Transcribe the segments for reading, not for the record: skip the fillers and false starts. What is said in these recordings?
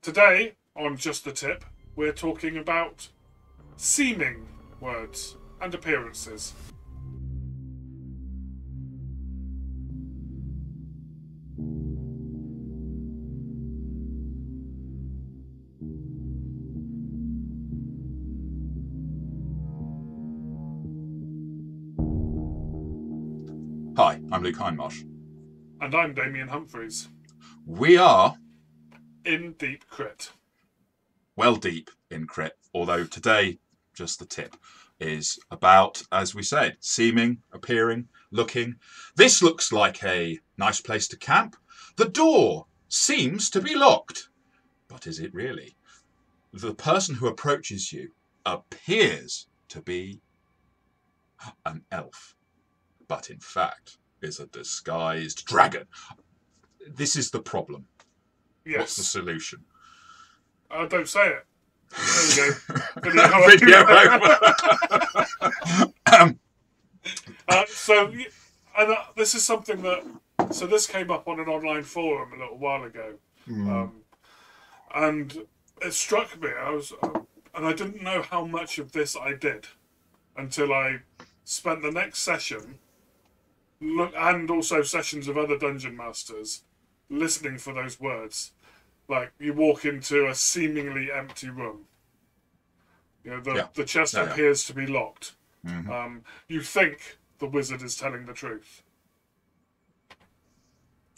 Today, on Just the Tip, we're talking about seeming words and appearances. Hi, I'm Luke Hindmarsh. And I'm Damien Humphreys. We are in deep crit. Well deep in crit, although today, Just the Tip is about, as we said, seeming, appearing, looking. This looks like a nice place to camp. The door seems to be locked. But is it really? The person who approaches you appears to be an elf, but in fact is a disguised dragon. This is the problem. Yes. What's the solution? Don't say it. There you go. Video over. This is something that... So this came up on an online forum a little while ago. And it struck me. And I didn't know how much of this I did until I spent the next session, and also sessions of other dungeon masters, listening for those words. Like, you walk into a seemingly empty room. You know, the chest appears to be locked. Mm-hmm. You think the wizard is telling the truth.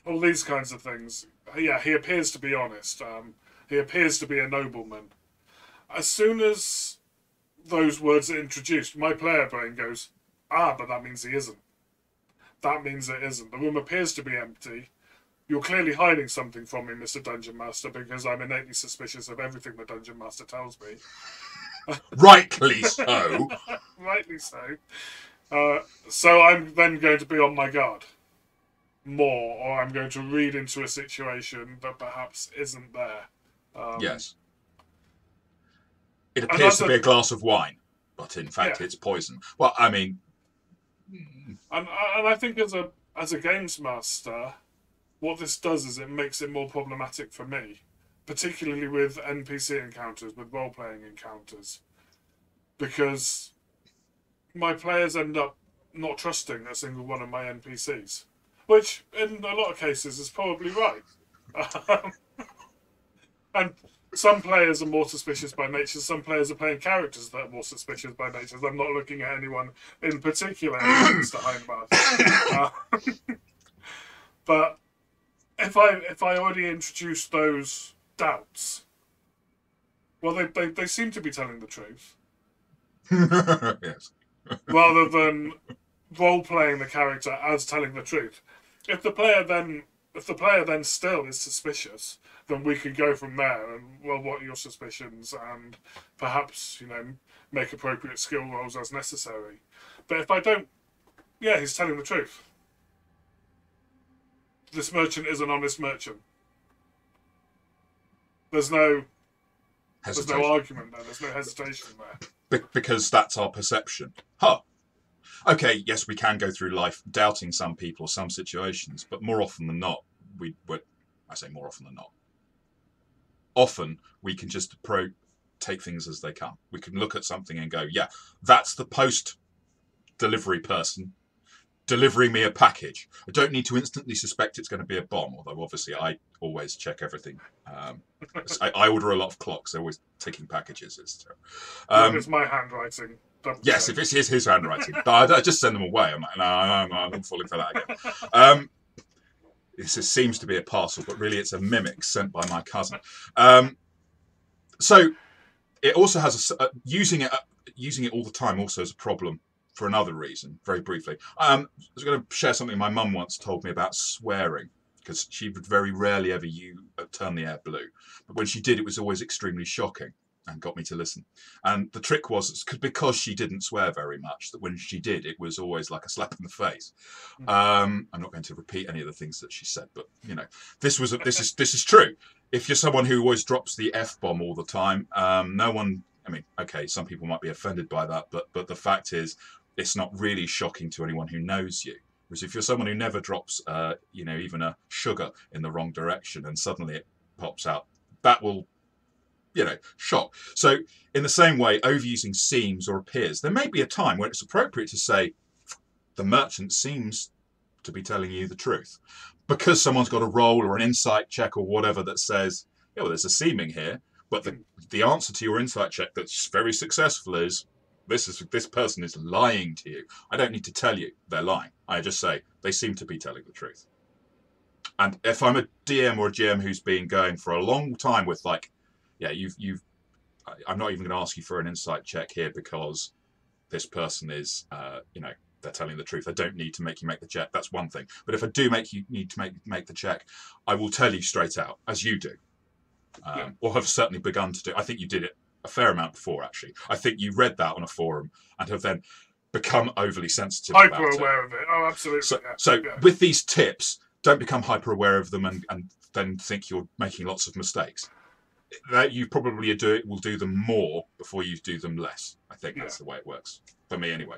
All these kinds of things. Yeah, he appears to be honest. He appears to be a nobleman. As soon as those words are introduced, my player brain goes, but that means he isn't. That means it isn't. The room appears to be empty. You're clearly hiding something from me, Mr. Dungeon Master, because I'm innately suspicious of everything the Dungeon Master tells me. Rightly so. Rightly so. So I'm then going to be on my guard more, or I'm going to read into a situation that perhaps isn't there. Yes. It appears to be a glass of wine, but in fact it's poison. Well, I mean... And I think as a games master... What this does is it makes it more problematic for me, particularly with NPC encounters, with role-playing encounters, because my players end up not trusting a single one of my NPCs, which in a lot of cases is probably right. And some players are more suspicious by nature, some players are playing characters that are more suspicious by nature. I'm not looking at anyone in particular, Mr. Hindmarsh. But if I already introduced those doubts, well, they seem to be telling the truth. Yes. Rather than role-playing the character as telling the truth. If the player then still is suspicious, then we can go from there and, well, what are your suspicions? And perhaps, make appropriate skill rolls as necessary. But if I don't, he's telling the truth. This merchant is an honest merchant. There's no argument there. There's no hesitation there. Because that's our perception. Okay, yes, we can go through life doubting some people or some situations, but more often than not, I say more often than not. Often, we can just take things as they come. We can look at something and go, yeah, that's the post-delivery person delivering me a package. I don't need to instantly suspect it's going to be a bomb, although obviously I always check everything. I order a lot of clocks. They're always taking packages. It's my handwriting. Yes, if it's his handwriting. I just send them away. I'm like, no, I'm falling for that again. This seems to be a parcel, but really it's a mimic sent by my cousin. So it also has using it all the time also is a problem for another reason, very briefly. I was going to share something my mum once told me about swearing, because she would very rarely ever turn the air blue. But when she did, it was always extremely shocking and got me to listen. And the trick was, because she didn't swear very much, that when she did, it was always like a slap in the face. I'm not going to repeat any of the things that she said, but, this is true. If you're someone who always drops the F-bomb all the time, no one... I mean, okay, some people might be offended by that, but the fact is, it's not really shocking to anyone who knows you. Whereas if you're someone who never drops, even a sugar in the wrong direction, and suddenly it pops out, that will shock. So in the same way, overusing seems or appears, there may be a time when it's appropriate to say the merchant seems to be telling you the truth, because someone's got a roll or an insight check or whatever that says, yeah, well, there's a seeming here, but the answer to your insight check that's very successful is this person is lying to you. I don't need to tell you they're lying. I just say they seem to be telling the truth. And if I'm a DM or a GM who's been going for a long time with like, yeah, I'm not even going to ask you for an insight check here because this person is, they're telling the truth. I don't need to make you make the check. That's one thing. But if I do make you need to make the check, I will tell you straight out, as you do, or have certainly begun to do. I think you did it a fair amount before, actually. I think you read that on a forum and have then become overly sensitive about it. Hyper aware of it. Oh, absolutely. So with these tips, don't become hyper aware of them and then think you're making lots of mistakes. That you probably will do them more before you do them less. I think that's the way it works for me, anyway.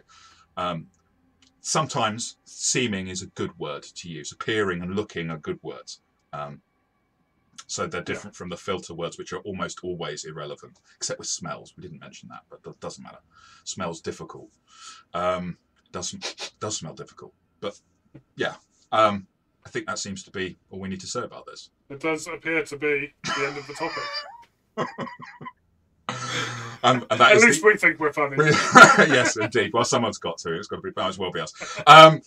Sometimes seeming is a good word to use. Appearing and looking are good words. So they're different from the filter words, which are almost always irrelevant, except with smells. We didn't mention that, but that doesn't matter. Smells difficult. Does smell difficult. But yeah, I think that seems to be all we need to say about this. It does appear to be the end of the topic. And that At least we think we're funny. Yes, indeed. Well, someone's got to. It's got to be. Might as well be us. And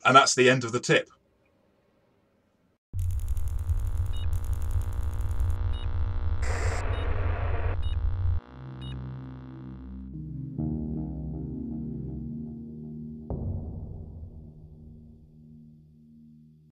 that's the end of the tip.